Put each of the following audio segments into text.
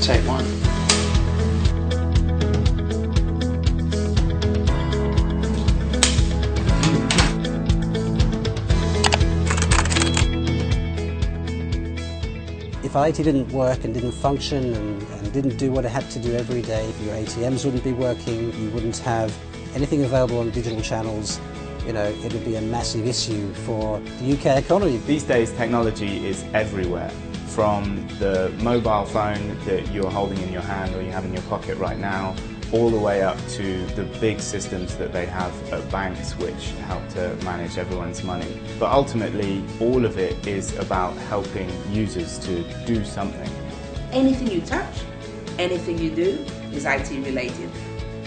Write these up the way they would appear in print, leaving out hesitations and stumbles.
take one. If IT didn't work and didn't function and didn't do what it had to do every day, your ATMs wouldn't be working, you wouldn't have anything available on digital channels, you know, it would be a massive issue for the UK economy. These days technology is everywhere, from the mobile phone that you're holding in your hand or you have in your pocket right now, all the way up to the big systems that they have at banks which help to manage everyone's money. But ultimately, all of it is about helping users to do something. Anything you touch, anything you do is IT related.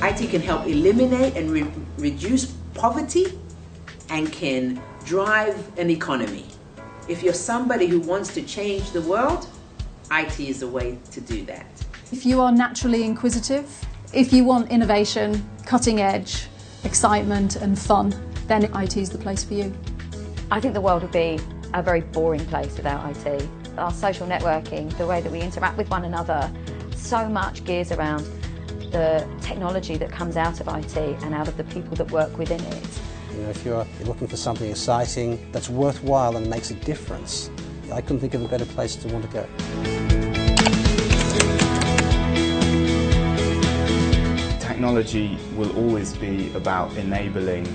IT can help eliminate and reduce poverty and can drive an economy. If you're somebody who wants to change the world, IT is the way to do that. If you are naturally inquisitive, if you want innovation, cutting edge, excitement and fun, then IT is the place for you. I think the world would be a very boring place without IT. Our social networking, the way that we interact with one another, so much gears around the technology that comes out of IT and out of the people that work within it. You know, if you're looking for something exciting, that's worthwhile and makes a difference, I couldn't think of a better place to want to go. Technology will always be about enabling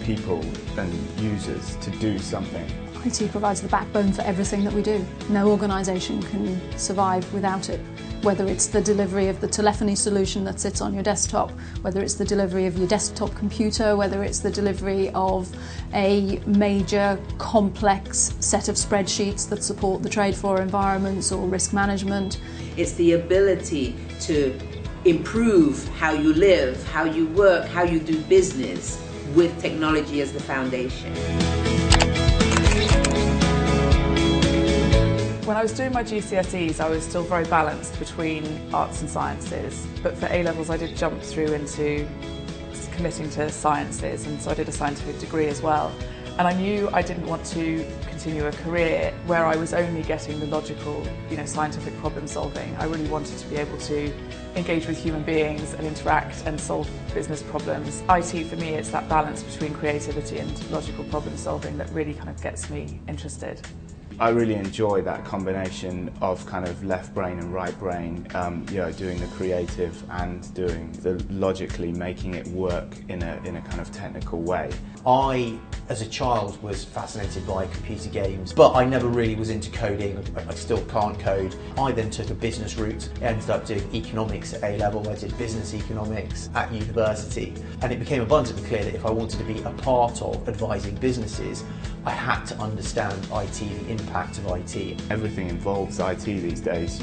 people and users to do something. IT provides the backbone for everything that we do. No organisation can survive without it. Whether it's the delivery of the telephony solution that sits on your desktop, whether it's the delivery of your desktop computer, whether it's the delivery of a major complex set of spreadsheets that support the trade floor environments or risk management. It's the ability to improve how you live, how you work, how you do business with technology as the foundation. When I was doing my GCSEs, I was still very balanced between arts and sciences, but for A-levels I did jump through into committing to sciences, and so I did a scientific degree as well. And I knew I didn't want to continue a career where I was only getting the logical, scientific problem solving. I really wanted to be able to engage with human beings and interact and solve business problems. IT for me, it's that balance between creativity and logical problem solving that really kind of gets me interested. I really enjoy that combination of kind of left brain and right brain, doing the creative and doing the logically making it work in a kind of technical way. I, as a child, was fascinated by computer games, but I never really was into coding. I still can't code. I then took a business route. I ended up doing economics at A-level. I did business economics at university, and it became abundantly clear that if I wanted to be a part of advising businesses, I had to understand IT, the impact of IT. Everything involves IT these days.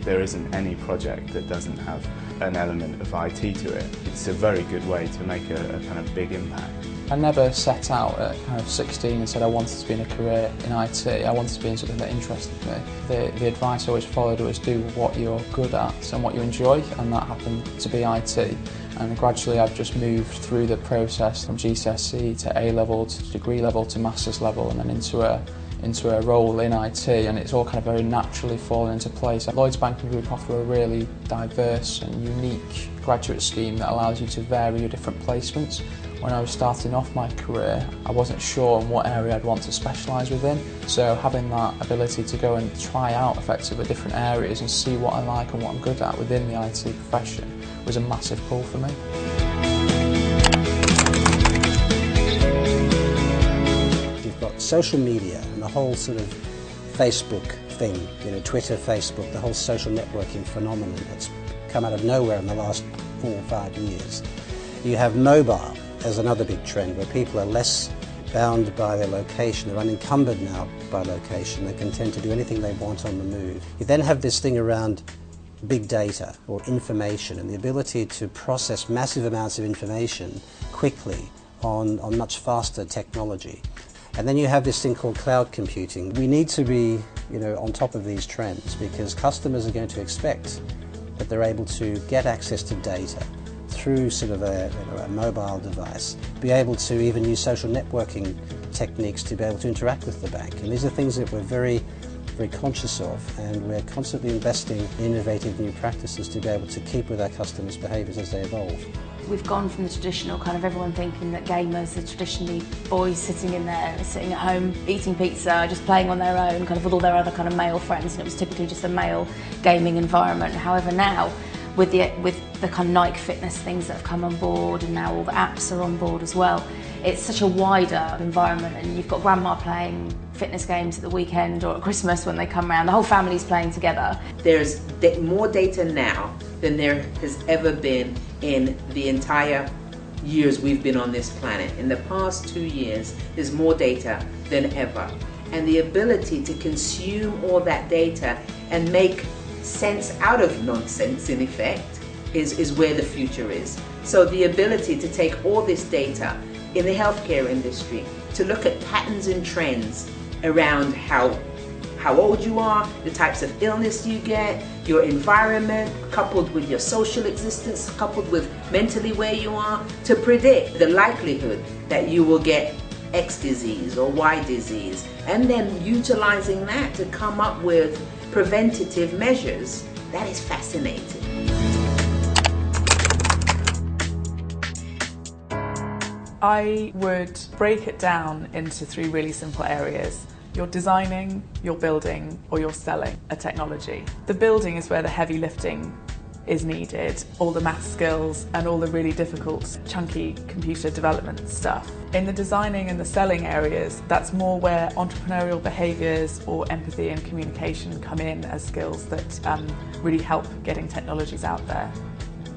There isn't any project that doesn't have an element of IT to it. It's a very good way to make a kind of big impact. I never set out at kind of 16 and said I wanted to be in a career in IT. I wanted to be in something that interested me. The advice I always followed was do what you're good at and what you enjoy, and that happened to be IT. And gradually I've just moved through the process from GCSE to A-level to degree level to master's level and then into a role in IT, and it's all kind of very naturally fallen into place. Lloyds Banking Group offer a really diverse and unique graduate scheme that allows you to vary your different placements. When I was starting off my career, I wasn't sure on what area I'd want to specialise within, so having that ability to go and try out effectively different areas and see what I like and what I'm good at within the IT profession was a massive pull for me. You've got social media and the whole sort of Facebook thing, Twitter, Facebook, the whole social networking phenomenon that's come out of nowhere in the last 4 or 5 years. You have mobile as another big trend where people are less bound by their location, they're unencumbered now by location, they can tend to do anything they want on the move. You then have this thing around big data or information and the ability to process massive amounts of information quickly on much faster technology. And then you have this thing called cloud computing. We need to be on top of these trends because customers are going to expect that they're able to get access to data through sort of a mobile device, be able to even use social networking techniques to be able to interact with the bank. And these are things that were very very conscious of, and we're constantly investing in innovative new practices to be able to keep with our customers' behaviours as they evolve. We've gone from the traditional kind of everyone thinking that gamers are traditionally boys sitting at home eating pizza, just playing on their own, kind of with all their other kind of male friends, and it was typically just a male gaming environment. However, now with the kind of Nike fitness things that have come on board, and now all the apps are on board as well, it's such a wider environment, and you've got grandma playing fitness games at the weekend or at Christmas when they come around. The whole family's playing together. There's more data now than there has ever been in the entire years we've been on this planet. In the past 2 years, there's more data than ever. And the ability to consume all that data and make sense out of nonsense, in effect, is where the future is. So the ability to take all this data in the healthcare industry, to look at patterns and trends around how old you are, the types of illness you get, your environment, coupled with your social existence, coupled with mentally where you are, to predict the likelihood that you will get X disease or Y disease, and then utilizing that to come up with preventative measures. That is fascinating. I would break it down into 3 really simple areas. You're designing, you're building, or you're selling a technology. The building is where the heavy lifting is needed, all the math skills and all the really difficult, chunky computer development stuff. In the designing and the selling areas, that's more where entrepreneurial behaviours or empathy and communication come in as skills that really help getting technologies out there.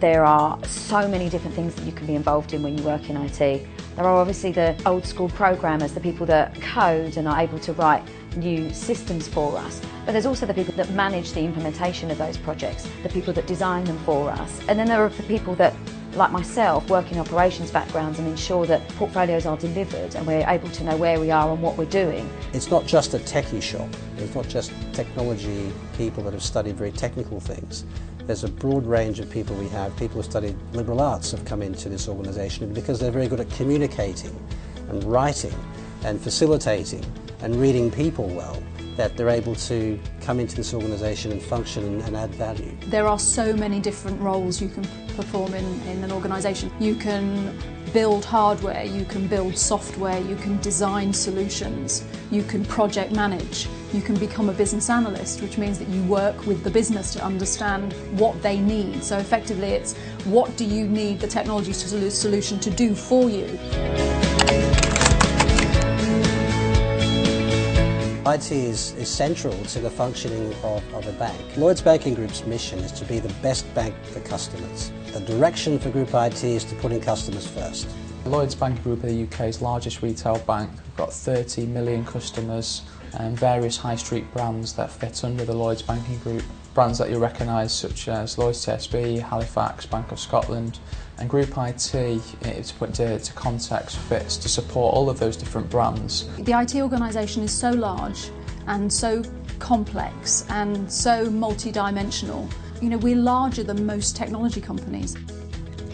There are so many different things that you can be involved in when you work in IT. There are obviously the old school programmers, the people that code and are able to write new systems for us. But there's also the people that manage the implementation of those projects, the people that design them for us. And then there are the people that, like myself, work in operations backgrounds and ensure that portfolios are delivered and we're able to know where we are and what we're doing. It's not just a techie shop. It's not just technology people that have studied very technical things. There's a broad range of people we have. People who studied liberal arts have come into this organisation because they're very good at communicating and writing and facilitating and reading people well, that they're able to come into this organisation and function and add value. There are so many different roles you can perform in an organisation. You can build hardware, you can build software, you can design solutions, you can project manage, you can become a business analyst, which means that you work with the business to understand what they need. So effectively it's, what do you need the technology solution to do for you? IT is central to the functioning of a bank. Lloyds Banking Group's mission is to be the best bank for customers. The direction for Group IT is to put in customers first. Lloyds Banking Group are the UK's largest retail bank. We've got 30 million customers and various high street brands that fit under the Lloyds Banking Group. Brands that you'll recognise such as Lloyds TSB, Halifax, Bank of Scotland, and Group IT, to put into context, fits to support all of those different brands. The IT organisation is so large and so complex and so multi-dimensional. You know, we're larger than most technology companies.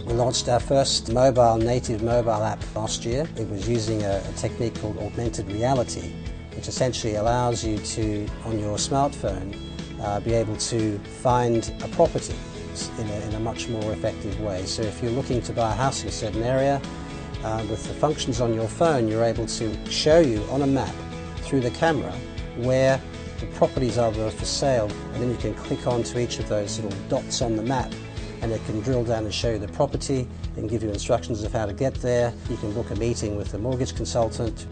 We launched our first native mobile app last year. It was using a technique called augmented reality, which essentially allows you to, on your smartphone, be able to find a property in a much more effective way. So if you're looking to buy a house in a certain area, with the functions on your phone, you're able to show you on a map through the camera where the properties are that are for sale, and then you can click onto each of those little dots on the map and it can drill down and show you the property and give you instructions of how to get there. You can book a meeting with a mortgage consultant,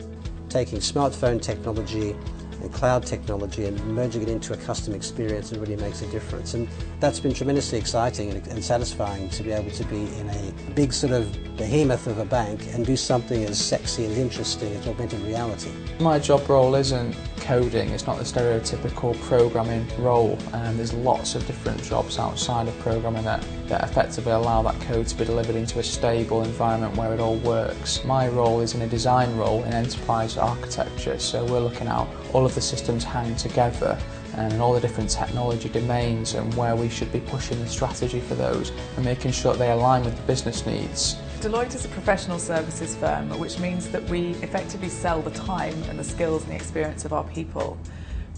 taking smartphone technology and cloud technology and merging it into a custom experience. It really makes a difference, and that's been tremendously exciting and satisfying to be able to be in a big sort of behemoth of a bank and do something as sexy and interesting as augmented reality. My job role isn't coding, it's not the stereotypical programming role, and there's lots of different jobs outside of programming that effectively allow that code to be delivered into a stable environment where it all works. My role is in a design role in enterprise architecture, so we're looking at all of the systems hang together and all the different technology domains and where we should be pushing the strategy for those and making sure they align with the business needs. Deloitte is a professional services firm, which means that we effectively sell the time and the skills and the experience of our people.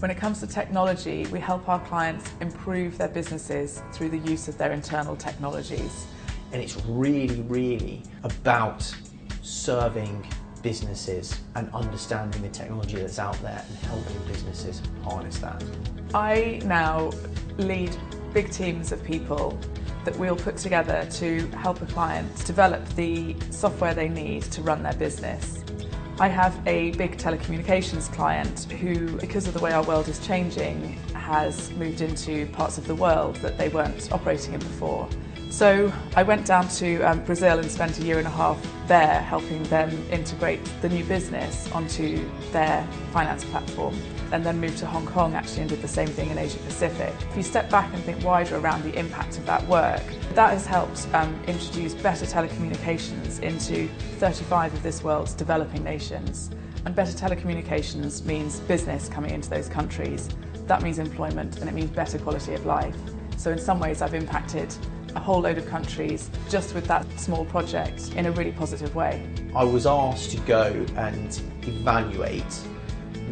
When it comes to technology, we help our clients improve their businesses through the use of their internal technologies. And it's really about serving businesses and understanding the technology that's out there and helping businesses harness that. I now lead big teams of people that we'll put together to help a client develop the software they need to run their business. I have a big telecommunications client who, because of the way our world is changing, has moved into parts of the world that they weren't operating in before. So I went down to Brazil and spent a year and a half there helping them integrate the new business onto their finance platform, and then moved to Hong Kong actually and did the same thing in Asia Pacific. If you step back and think wider around the impact of that work, that has helped introduce better telecommunications into 35 of this world's developing nations. And better telecommunications means business coming into those countries. That means employment, and it means better quality of life. So in some ways I've impacted a whole load of countries just with that small project in a really positive way. I was asked to go and evaluate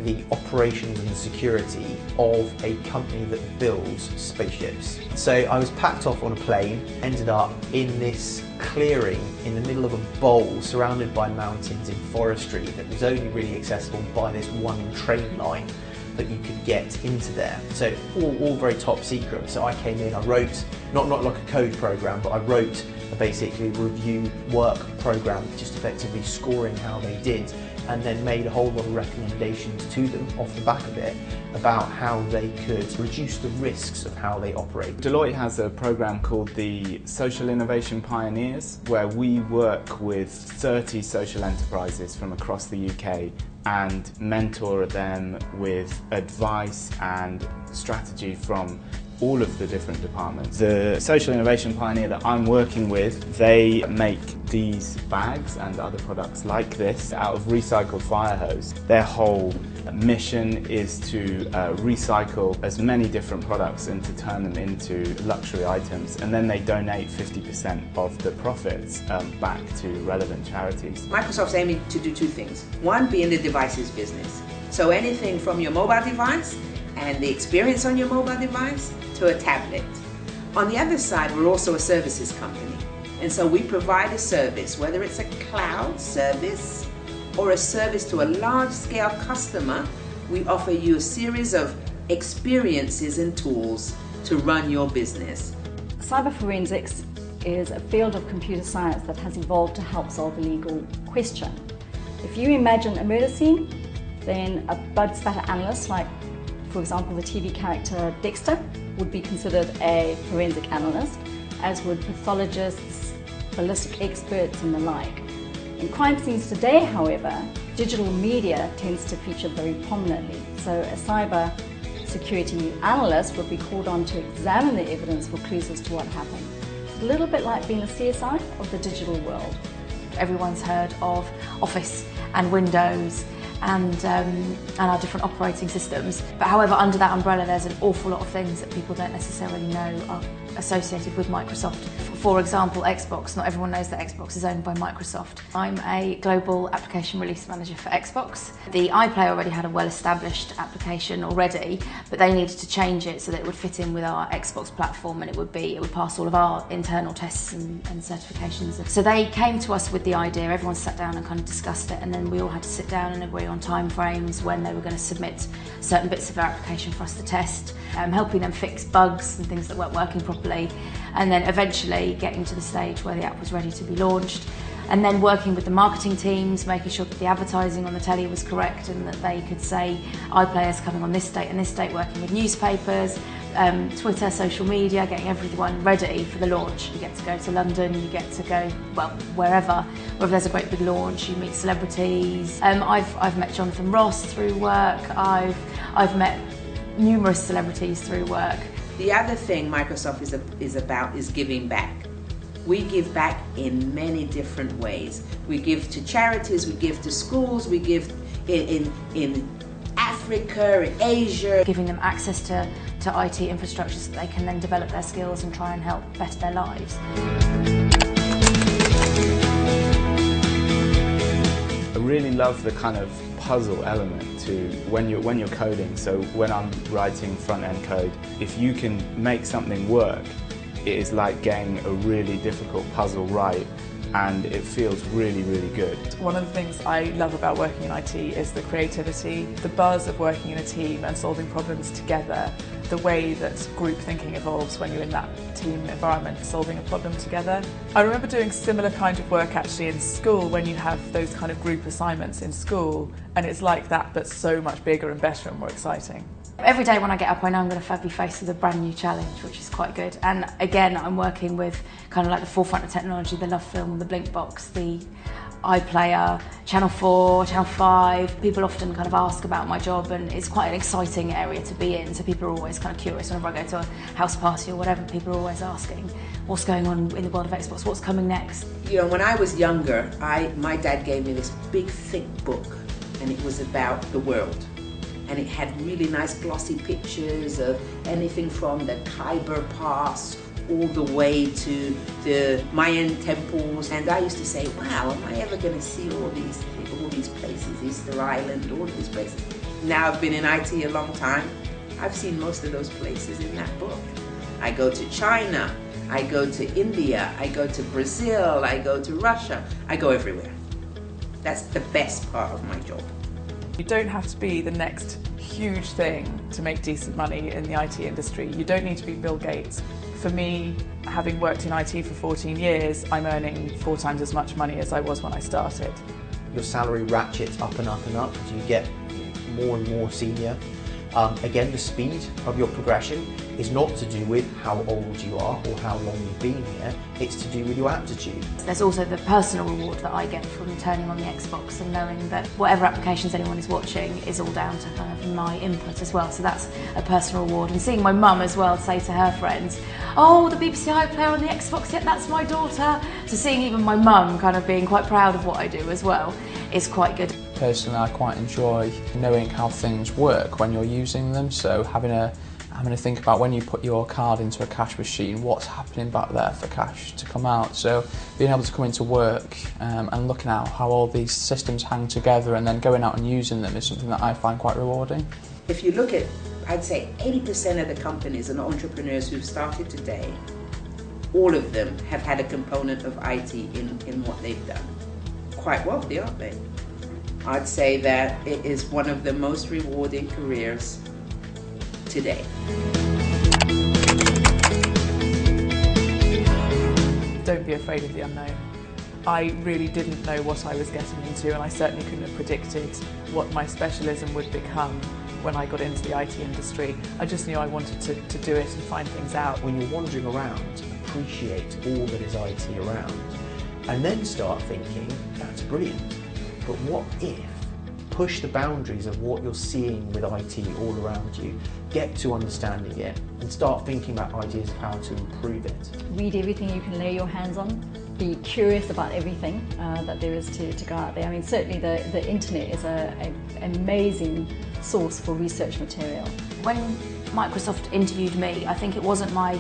the operations and security of a company that builds spaceships. So I was packed off on a plane, ended up in this clearing in the middle of a bowl surrounded by mountains in forestry that was only really accessible by this one train line that you could get into there. So all very top secret. So I came in, I wrote, not like a code program, but I wrote a basically review work program, just effectively scoring how they did, and then made a whole lot of recommendations to them off the back of it about how they could reduce the risks of how they operate. Deloitte has a program called the Social Innovation Pioneers, where we work with 30 social enterprises from across the UK and mentor them with advice and strategy from all of the different departments. The Social Innovation Pioneer that I'm working with, they make these bags and other products like this out of recycled fire hose. Their whole mission is to recycle as many different products and to turn them into luxury items, and then they donate 50% of the profits back to relevant charities. Microsoft's aiming to do two things. One, be in the devices business. So anything from your mobile device and the experience on your mobile device to a tablet. On the other side, we're also a services company. And so we provide a service, whether it's a cloud service or a service to a large-scale customer. We offer you a series of experiences and tools to run your business. Cyber forensics is a field of computer science that has evolved to help solve a legal question. If you imagine a murder scene, then a bug spatter analyst, like for example the TV character Dexter, would be considered a forensic analyst, as would pathologists, ballistic experts and the like. In crime scenes today, however, digital media tends to feature very prominently, so a cyber security analyst would be called on to examine the evidence for clues as to what happened. It's a little bit like being a CSI of the digital world. Everyone's heard of Office and Windows and our different operating systems. But however, under that umbrella, there's an awful lot of things that people don't necessarily know are associated with Microsoft. For example, Xbox. Not everyone knows that Xbox is owned by Microsoft. I'm a global application release manager for Xbox. The iPlayer already had a well-established application already, but they needed to change it so that it would fit in with our Xbox platform, and it would pass all of our internal tests and certifications. So they came to us with the idea. Everyone sat down and kind of discussed it, and then we all had to sit down and agree on time frames when they were going to submit certain bits of their application for us to test, helping them fix bugs and things that weren't working properly, and then eventually getting to the stage where the app was ready to be launched, and then working with the marketing teams, making sure that the advertising on the telly was correct and that they could say iPlayer's coming on this date and this date, working with newspapers, Twitter, social media, getting everyone ready for the launch. You get to go to London, you get to go, well, wherever there's a great big launch, you meet celebrities. I've met Jonathan Ross through work, I've met numerous celebrities through work. The other thing Microsoft is about is giving back. We give back in many different ways. We give to charities, we give to schools, we give in Africa, in Asia. Giving them access to IT infrastructure so that they can then develop their skills and try and help better their lives. A really love the kind of puzzle element to when you're coding. So when I'm writing front-end code, if you can make something work, it is like getting a really difficult puzzle right, and it feels really, really good. One of the things I love about working in IT is the creativity, the buzz of working in a team and solving problems together, the way that group thinking evolves when you're in that team environment, solving a problem together. I remember doing similar kind of work actually in school when you have those kind of group assignments in school, and it's like that but so much bigger and better and more exciting. Every day when I get up I know I'm going to be faced with a brand new challenge, which is quite good. And again, I'm working with kind of like the forefront of technology, the Love Film, the Blink Box, the iPlayer, Channel 4, Channel 5. People often kind of ask about my job, and it's quite an exciting area to be in, so people are always kind of curious. Whenever I go to a house party or whatever, people are always asking what's going on in the world of Xbox, what's coming next. You know, when I was younger, my dad gave me this big thick book, and it was about the world. And it had really nice glossy pictures of anything from the Khyber Pass all the way to the Mayan temples. And I used to say, wow, am I ever going to see all these places, Easter Island, all these places? Now I've been in IT a long time. I've seen most of those places in that book. I go to China, I go to India, I go to Brazil, I go to Russia, I go everywhere. That's the best part of my job. You don't have to be the next huge thing to make decent money in the IT industry. You don't need to be Bill Gates. For me, having worked in IT for 14 years, I'm earning 4 times as much money as I was when I started. Your salary ratchets up and up and up as you get more and more senior. Again, the speed of your progression is not to do with how old you are or how long you've been here, it's to do with your aptitude. There's also the personal reward that I get from turning on the Xbox and knowing that whatever applications anyone is watching is all down to kind of my input as well, so that's a personal reward. And seeing my mum as well say to her friends, oh, the BBC iPlayer on the Xbox, yep, that's my daughter. So seeing even my mum kind of being quite proud of what I do as well is quite good. Personally, I quite enjoy knowing how things work when you're using them, so having a think about when you put your card into a cash machine, what's happening back there for cash to come out. So being able to come into work and looking at how all these systems hang together and then going out and using them is something that I find quite rewarding. If you look at, I'd say 80% of the companies and entrepreneurs who've started today, all of them have had a component of IT in what they've done. Quite wealthy, aren't they? I'd say that it is one of the most rewarding careers today. Don't be afraid of the unknown. I really didn't know what I was getting into, and I certainly couldn't have predicted what my specialism would become when I got into the IT industry. I just knew I wanted to do it and find things out. When you're wandering around, appreciate all that is IT around, and then start thinking, that's brilliant, but what if? Push the boundaries of what you're seeing with IT all around you, get to understanding it, and start thinking about ideas of how to improve it. Read everything you can lay your hands on. Be curious about everything that there is to go out there. I mean, certainly the internet is an amazing source for research material. When Microsoft interviewed me, I think it wasn't my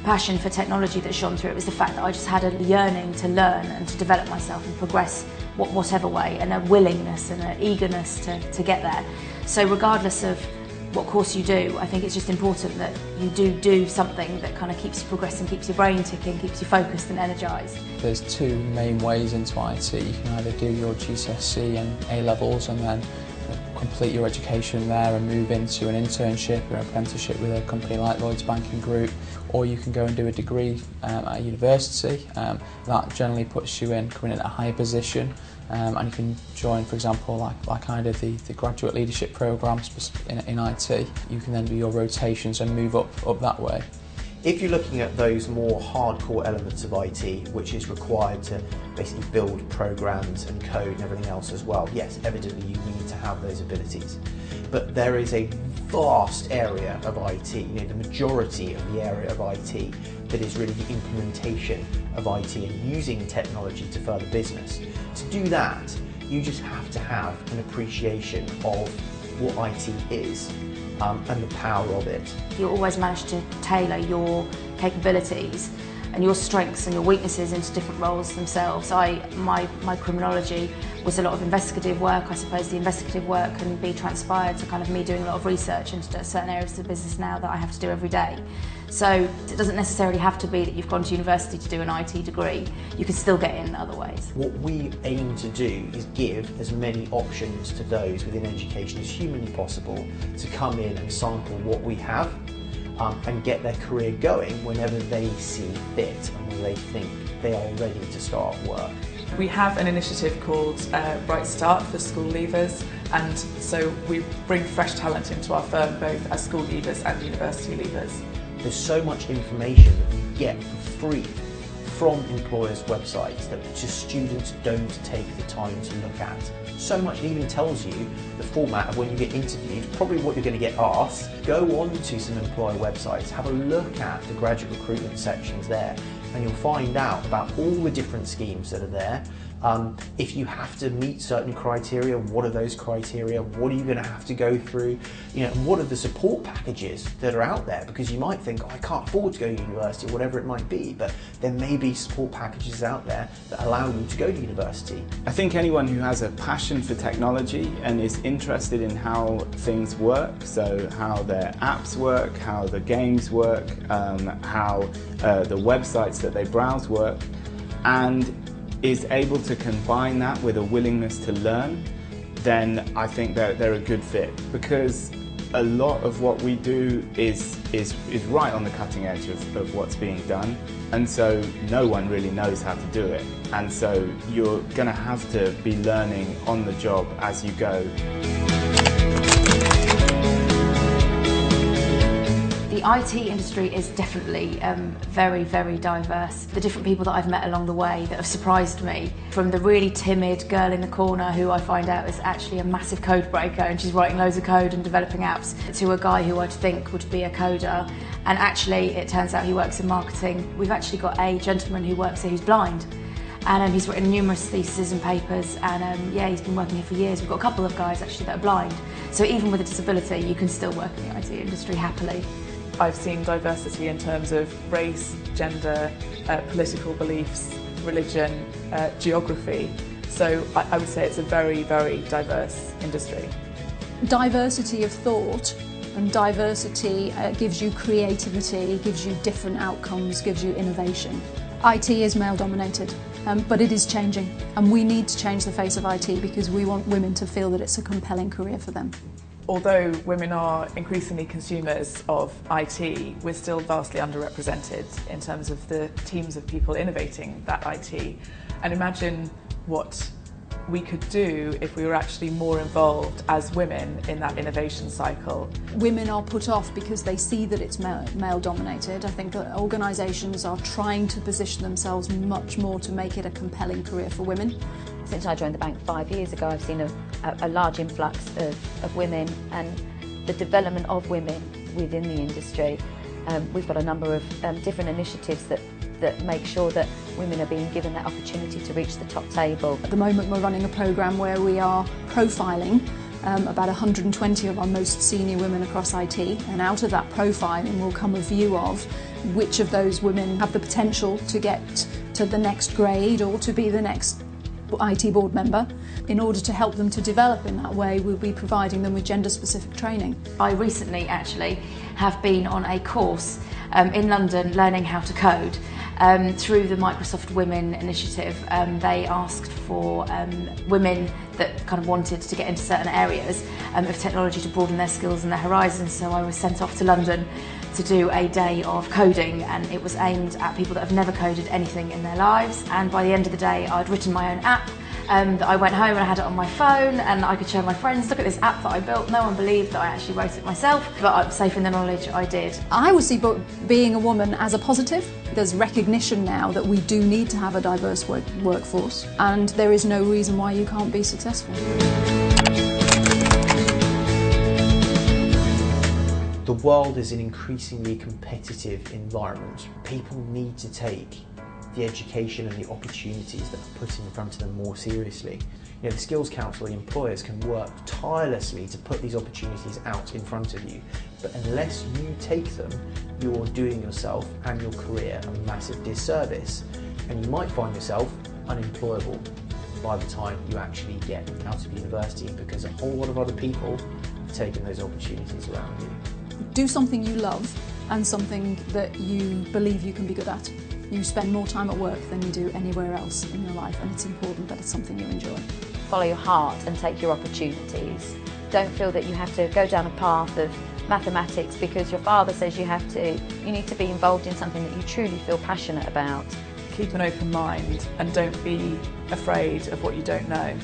passion for technology that shone through, it was the fact that I just had a yearning to learn and to develop myself and progress whatever way, and a willingness and an eagerness to get there. So regardless of what course you do, I think it's just important that you do something that kind of keeps you progressing, keeps your brain ticking, keeps you focused and energised. There's 2 main ways into IT. You can either do your GCSE and A-levels and then complete your education there and move into an internship or an apprenticeship with a company like Lloyds Banking Group, or you can go and do a degree at university. That generally puts you coming in at a higher position, and you can join, for example, like I did, the graduate leadership programme in IT. You can then do your rotations and move up that way. If you're looking at those more hardcore elements of IT, which is required to basically build programs and code and everything else as well, yes, evidently you need to have those abilities. But there is a vast area of IT, the majority of the area of IT that is really the implementation of IT and using technology to further business. To do that, you just have to have an appreciation of what IT is and the power of it. You always manage to tailor your capabilities and your strengths and your weaknesses into different roles themselves. My criminology was a lot of investigative work. I suppose the investigative work can be transpired to kind of me doing a lot of research into certain areas of the business now that I have to do every day. So it doesn't necessarily have to be that you've gone to university to do an IT degree. You can still get in other ways. What we aim to do is give as many options to those within education as humanly possible to come in and sample what we have and get their career going whenever they see fit and when they think they are ready to start work. We have an initiative called Bright Start for school leavers, and so we bring fresh talent into our firm both as school leavers and university leavers. There's so much information that you get for free from employers' websites that just students don't take the time to look at. So much, it even tells you the format of when you get interviewed, probably what you're going to get asked. Go on to some employer websites, have a look at the graduate recruitment sections there, and you'll find out about all the different schemes that are there. If you have to meet certain criteria, what are those criteria? What are you going to have to go through? You know, and what are the support packages that are out there? Because you might think, oh, I can't afford to go to university, or whatever it might be, but there may be support packages out there that allow you to go to university. I think anyone who has a passion for technology and is interested in how things work, so how their apps work, how the games work, how the websites that they browse work, and is able to combine that with a willingness to learn, then I think that they're a good fit, because a lot of what we do is right on the cutting edge of what's being done, and so no one really knows how to do it, and so you're going to have to be learning on the job as you go. The IT industry is definitely very, very diverse. The different people that I've met along the way that have surprised me, from the really timid girl in the corner who I find out is actually a massive code breaker and she's writing loads of code and developing apps, to a guy who I'd think would be a coder, and actually it turns out he works in marketing. We've actually got a gentleman who works here who's blind, and he's written numerous theses and papers, and yeah, he's been working here for years. We've got a couple of guys actually that are blind, so even with a disability you can still work in the IT industry happily. I've seen diversity in terms of race, gender, political beliefs, religion, geography. So I would say it's a very, very diverse industry. Diversity of thought and diversity gives you creativity, gives you different outcomes, gives you innovation. IT is male dominated, but it is changing, and we need to change the face of IT because we want women to feel that it's a compelling career for them. Although women are increasingly consumers of IT, we're still vastly underrepresented in terms of the teams of people innovating that IT. And imagine what we could do if we were actually more involved as women in that innovation cycle. Women are put off because they see that it's male dominated. I think that organisations are trying to position themselves much more to make it a compelling career for women. Since I joined the bank 5 years ago, I've seen a large influx of women and the development of women within the industry. We've got a number of different initiatives that make sure that women are being given that opportunity to reach the top table. At the moment we're running a programme where we are profiling about 120 of our most senior women across IT, and out of that profiling will come a view of which of those women have the potential to get to the next grade or to be the next IT board member. In order to help them to develop in that way, we'll be providing them with gender-specific training. I recently actually have been on a course in London learning how to code through the Microsoft Women Initiative. They asked for women that kind of wanted to get into certain areas of technology to broaden their skills and their horizons, so I was sent off to London to do a day of coding, and it was aimed at people that have never coded anything in their lives. And by the end of the day I'd written my own app that I went home and I had it on my phone and I could show my friends, look at this app that I built. No one believed that I actually wrote it myself, but I'm safe in the knowledge I did. I would see being a woman as a positive. There's recognition now that we do need to have a diverse workforce, and there is no reason why you can't be successful. The world is an increasingly competitive environment. People need to take the education and the opportunities that are put in front of them more seriously. You know, the Skills Council, the employers can work tirelessly to put these opportunities out in front of you, but unless you take them, you're doing yourself and your career a massive disservice, and you might find yourself unemployable by the time you actually get out of university, because a whole lot of other people have taken those opportunities around you. Do something you love and something that you believe you can be good at. You spend more time at work than you do anywhere else in your life, and it's important that it's something you enjoy. Follow your heart and take your opportunities. Don't feel that you have to go down a path of mathematics because your father says you have to. You need to be involved in something that you truly feel passionate about. Keep an open mind and don't be afraid of what you don't know.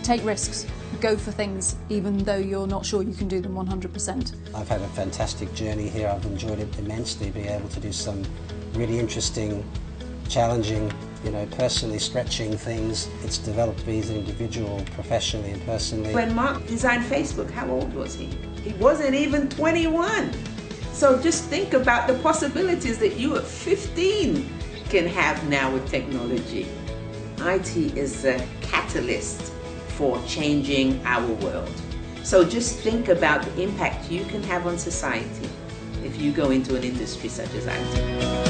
Take risks. Go for things even though you're not sure you can do them 100%. I've had a fantastic journey here. I've enjoyed it immensely, being able to do some really interesting, challenging, personally stretching things. It's developed me as an individual, professionally and personally. When Mark designed Facebook, how old was he? He wasn't even 21. So just think about the possibilities that you at 15 can have now with technology. IT is a catalyst for changing our world. So just think about the impact you can have on society if you go into an industry such as IT.